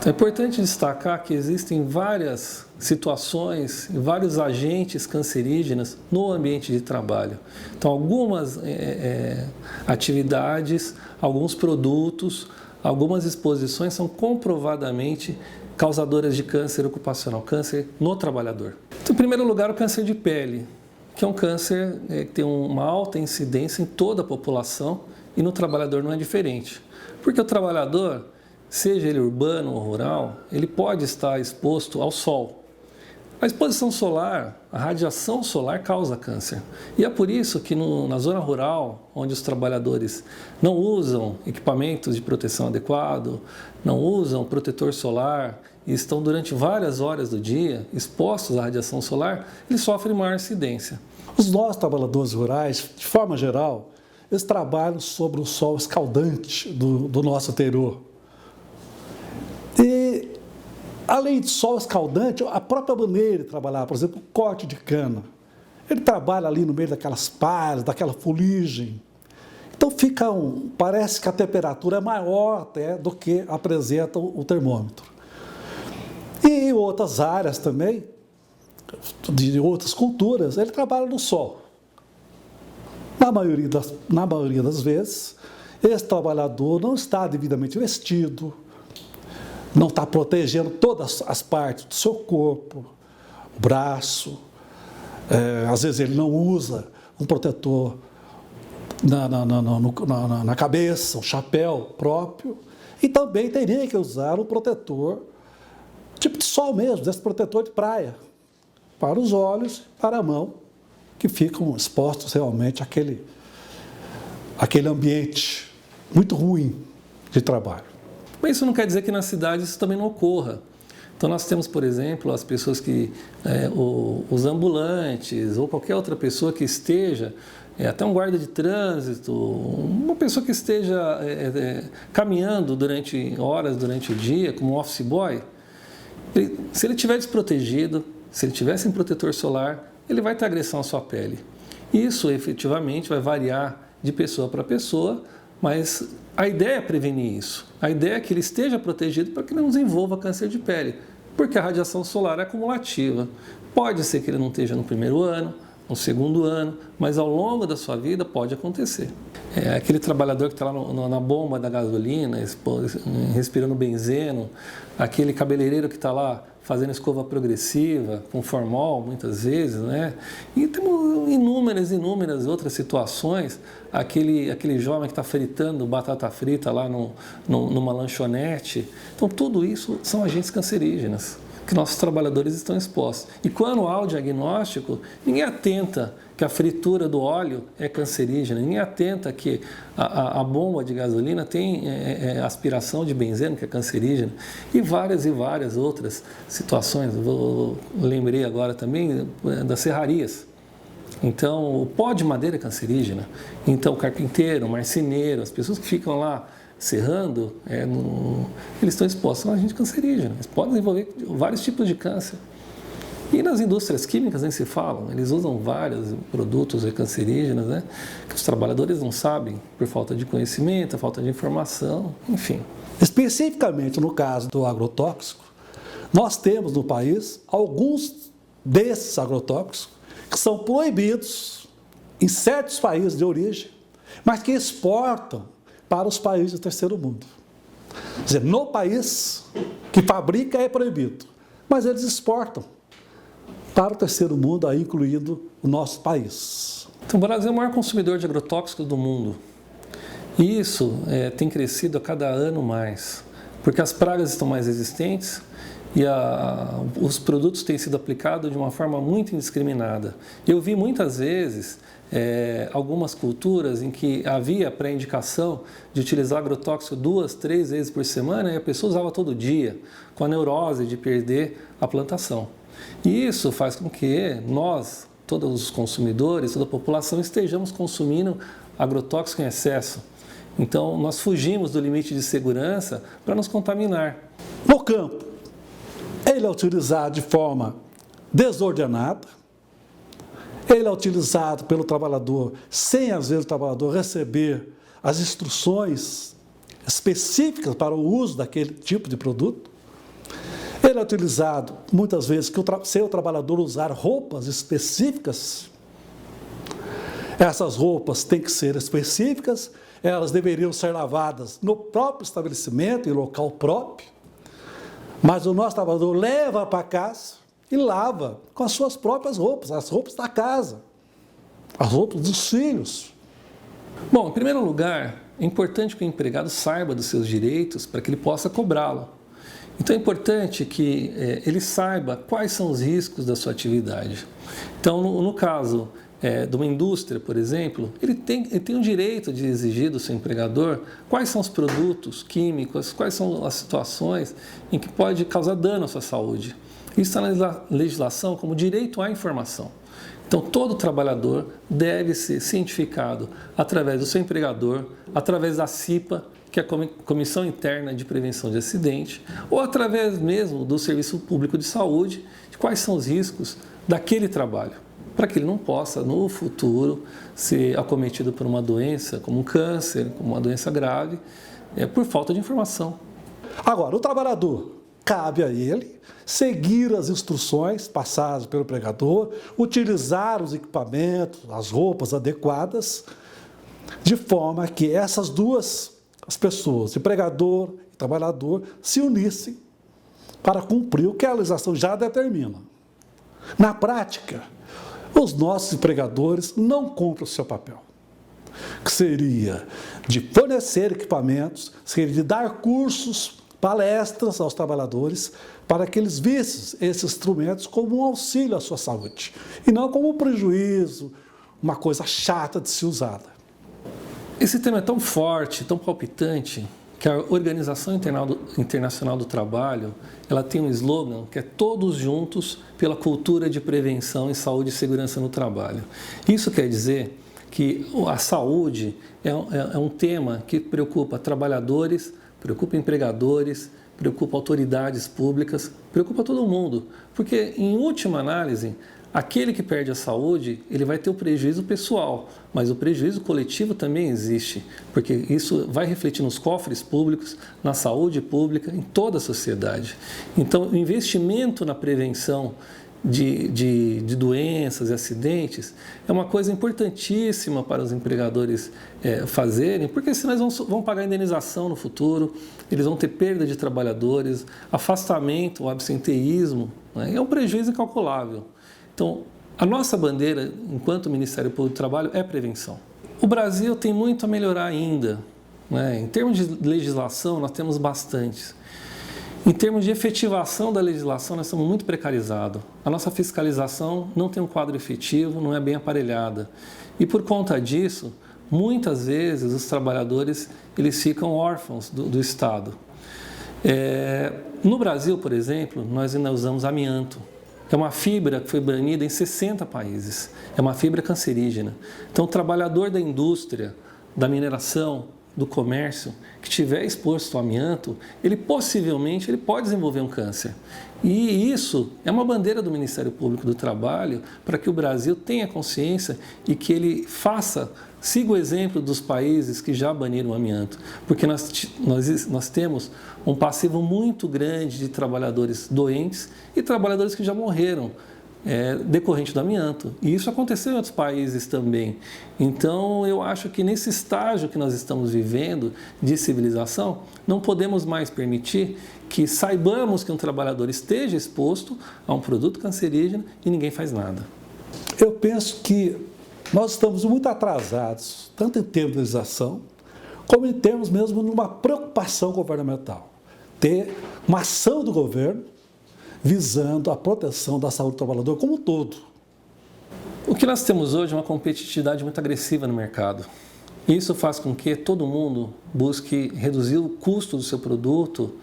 Então, é importante destacar que existem várias situações, vários agentes cancerígenos no ambiente de trabalho. Então, algumas atividades, alguns produtos, algumas exposições são comprovadamente causadoras de câncer ocupacional, câncer no trabalhador. Então, em primeiro lugar, o câncer de pele, que é um câncer que tem uma alta incidência em toda a população e no trabalhador não é diferente. Porque o trabalhador, seja ele urbano ou rural, ele pode estar exposto ao sol. A exposição solar, a radiação solar causa câncer. E é por isso que na zona rural, onde os trabalhadores não usam equipamentos de proteção adequado, não usam protetor solar e estão durante várias horas do dia expostos à radiação solar, eles sofrem maior incidência. Os nossos trabalhadores rurais, de forma geral, eles trabalham sob o sol escaldante do nosso interior. E, além de sol escaldante, a própria maneira de trabalhar, por exemplo, o corte de cana. Ele trabalha ali no meio daquelas palhas, daquela fuligem. Então parece que a temperatura é maior até do que apresenta o termômetro. E em outras áreas também, de outras culturas, ele trabalha no sol. Na maioria das vezes, esse trabalhador não está devidamente vestido, não está protegendo todas as partes do seu corpo, o braço, às vezes ele não usa um protetor na cabeça, um chapéu próprio, e também teria que usar um protetor tipo de sol mesmo, desse protetor de praia, para os olhos e para a mão, que ficam expostos realmente àquele ambiente muito ruim de trabalho. Mas isso não quer dizer que nas cidades isso também não ocorra. Então nós temos, por exemplo, as pessoas os ambulantes ou qualquer outra pessoa que esteja, até um guarda de trânsito, uma pessoa que esteja caminhando horas durante o dia, como um office boy, se ele estiver desprotegido, se ele estiver sem protetor solar, ele vai ter agressão à sua pele. Isso efetivamente vai variar de pessoa para pessoa, mas a ideia é prevenir isso. A ideia é que ele esteja protegido para que não desenvolva câncer de pele, porque a radiação solar é acumulativa. Pode ser que ele não esteja no primeiro ano, no segundo ano, mas ao longo da sua vida pode acontecer. Aquele trabalhador que está lá na bomba da gasolina, respirando benzeno, aquele cabeleireiro que está lá fazendo escova progressiva, com formol, muitas vezes, né? E temos inúmeras outras situações, aquele jovem que está fritando batata frita lá numa lanchonete. Então, tudo isso são agentes cancerígenos que nossos trabalhadores estão expostos. E quando há o diagnóstico, ninguém atenta que a fritura do óleo é cancerígena, ninguém atenta que a bomba de gasolina tem aspiração de benzeno, que é cancerígena, e várias outras situações. Lembrei agora também das serrarias. Então, o pó de madeira é cancerígena. Então, o carpinteiro, o marceneiro, as pessoas que ficam lá serrando, eles estão expostos a um agente cancerígeno. Eles podem desenvolver vários tipos de câncer. E nas indústrias químicas nem se falam, eles usam vários produtos cancerígenos, né, que os trabalhadores não sabem por falta de conhecimento, falta de informação, enfim. Especificamente no caso do agrotóxico, nós temos no país alguns desses agrotóxicos que são proibidos em certos países de origem, mas que exportam para os países do terceiro mundo. Quer dizer, no país que fabrica é proibido, mas eles exportam para o terceiro mundo, aí incluindo o nosso país. Então, o Brasil é o maior consumidor de agrotóxicos do mundo. E isso tem crescido a cada ano mais, porque as pragas estão mais resistentes e os produtos têm sido aplicados de uma forma muito indiscriminada. Eu vi muitas vezes algumas culturas em que havia pré-indicação de utilizar agrotóxico 2, 3 vezes por semana e a pessoa usava todo dia, com a neurose de perder a plantação. E isso faz com que nós, todos os consumidores, toda a população, estejamos consumindo agrotóxico em excesso. Então, nós fugimos do limite de segurança para nos contaminar. No campo, ele é utilizado de forma desordenada, ele é utilizado pelo trabalhador sem, às vezes, o trabalhador receber as instruções específicas para o uso daquele tipo de produto. Ele é utilizado muitas vezes se o trabalhador usar roupas específicas. Essas roupas têm que ser específicas, elas deveriam ser lavadas no próprio estabelecimento, em local próprio, mas o nosso trabalhador leva para casa e lava com as suas próprias roupas, as roupas da casa, as roupas dos filhos. Bom, em primeiro lugar, é importante que o empregado saiba dos seus direitos para que ele possa cobrá-lo. Então é importante que ele saiba quais são os riscos da sua atividade. Então, no caso de uma indústria, por exemplo, ele tem o direito de exigir do seu empregador quais são os produtos químicos, quais são as situações em que pode causar dano à sua saúde. Isso está na legislação como direito à informação. Então, todo trabalhador deve ser cientificado através do seu empregador, através da CIPA, que é a Comissão Interna de Prevenção de Acidente, ou através mesmo do Serviço Público de Saúde, de quais são os riscos daquele trabalho, para que ele não possa, no futuro, ser acometido por uma doença, como um câncer, como uma doença grave, por falta de informação. Agora, o trabalhador, cabe a ele seguir as instruções passadas pelo empregador, utilizar os equipamentos, as roupas adequadas, de forma que essas duas as pessoas, empregador e trabalhador, se unissem para cumprir o que a legislação já determina. Na prática, os nossos empregadores não cumprem o seu papel, que seria de fornecer equipamentos, seria de dar cursos, palestras aos trabalhadores, para que eles vissem esses instrumentos como um auxílio à sua saúde, e não como um prejuízo, uma coisa chata de se usar. Esse tema é tão forte, tão palpitante, que a Organização Internacional do Trabalho, ela tem um slogan que é todos juntos pela cultura de prevenção em saúde e segurança no trabalho. Isso quer dizer que a saúde é um tema que preocupa trabalhadores, preocupa empregadores, preocupa autoridades públicas, preocupa todo mundo, porque em última análise, aquele que perde a saúde, ele vai ter o prejuízo pessoal, mas o prejuízo coletivo também existe, porque isso vai refletir nos cofres públicos, na saúde pública, em toda a sociedade. Então, o investimento na prevenção de doenças e acidentes é uma coisa importantíssima para os empregadores fazerem, porque senão eles vão pagar indenização no futuro, eles vão ter perda de trabalhadores, afastamento, o absenteísmo, né? É um prejuízo incalculável. Então, a nossa bandeira, enquanto Ministério Público do Trabalho, é prevenção. O Brasil tem muito a melhorar ainda, né? Em termos de legislação, nós temos bastante. Em termos de efetivação da legislação, nós estamos muito precarizados. A nossa fiscalização não tem um quadro efetivo, não é bem aparelhada. E por conta disso, muitas vezes os trabalhadores eles ficam órfãos do Estado. No Brasil, por exemplo, nós ainda usamos amianto. É uma fibra que foi banida em 60 países. É uma fibra cancerígena. Então, o trabalhador da indústria, da mineração, do comércio, que estiver exposto ao amianto, ele possivelmente pode desenvolver um câncer. E isso é uma bandeira do Ministério Público do Trabalho para que o Brasil tenha consciência e que ele siga o exemplo dos países que já baniram o amianto, porque nós temos um passivo muito grande de trabalhadores doentes e trabalhadores que já morreram decorrente do amianto. E isso aconteceu em outros países também. Então, eu acho que nesse estágio que nós estamos vivendo de civilização, não podemos mais permitir que saibamos que um trabalhador esteja exposto a um produto cancerígeno e ninguém faz nada. Eu penso que nós estamos muito atrasados, tanto em termos de legislação, como em termos mesmo de uma preocupação governamental. Ter uma ação do governo visando a proteção da saúde do trabalhador como um todo. O que nós temos hoje é uma competitividade muito agressiva no mercado. Isso faz com que todo mundo busque reduzir o custo do seu produto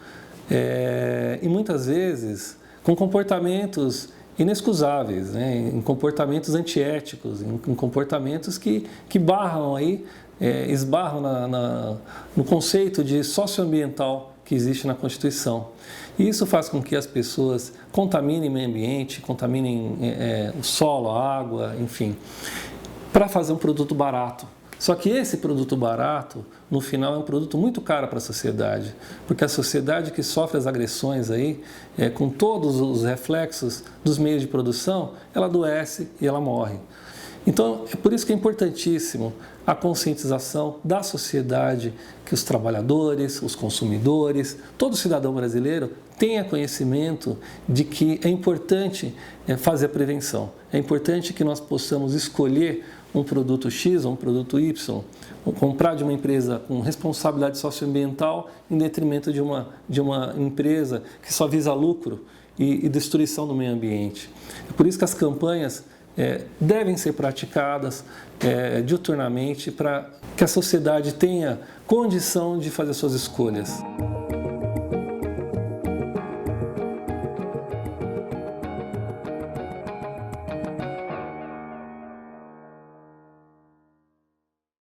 e muitas vezes com comportamentos inexcusáveis, né? Em comportamentos antiéticos, em comportamentos que barram aí, esbarram no conceito de socioambiental que existe na Constituição. E isso faz com que as pessoas contaminem o meio ambiente, contaminem o solo, a água, enfim, para fazer um produto barato. Só que esse produto barato, no final, é um produto muito caro para a sociedade, porque a sociedade que sofre as agressões aí, com todos os reflexos dos meios de produção, ela adoece e ela morre. Então, é por isso que é importantíssimo a conscientização da sociedade, que os trabalhadores, os consumidores, todo cidadão brasileiro tenha conhecimento de que é importante fazer a prevenção. É importante que nós possamos escolher um produto X ou um produto Y, ou comprar de uma empresa com responsabilidade socioambiental em detrimento de uma empresa que só visa lucro e destruição do meio ambiente. É por isso que as campanhas devem ser praticadas diuturnamente para que a sociedade tenha condição de fazer suas escolhas.